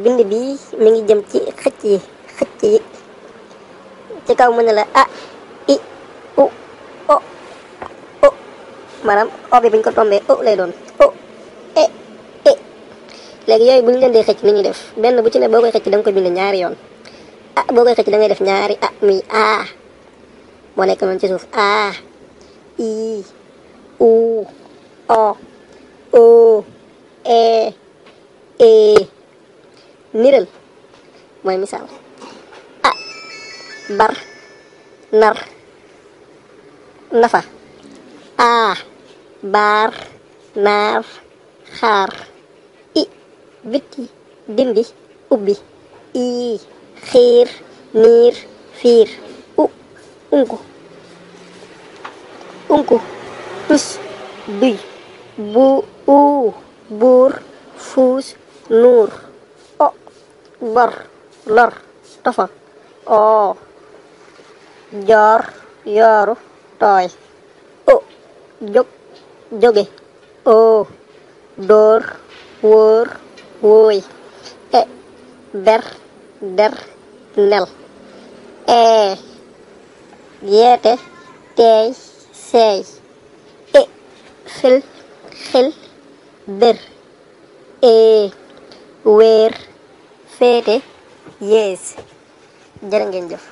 bind bi mi ngi jëm ci xëcc yi ci kaw mën na la a i u o o maanaam o bi buñ ko tombee o lay doon o e e léegi yooyu bu ñu leen dee xëcc ni ñuy def benn bu ci ne boo koy xëcc da nga koy bind ñaari yoon ah boo koy xëcc da ngay def ñaari ah muy a moo nekk noonu ci suuf a i u o o e e niral mooy misaal a bar nar nafa a baar naar xaar i bitti dindi ubbi i xiir niir fiir unku tus duy buur fuus nuur o bor lor tofa oo joor yooru tooy o jóg jóge oo dóor wóor wóoy e ber der nel ee yeete teey seey e xil xil dër ee wéer féete yées jërë ngeen jëf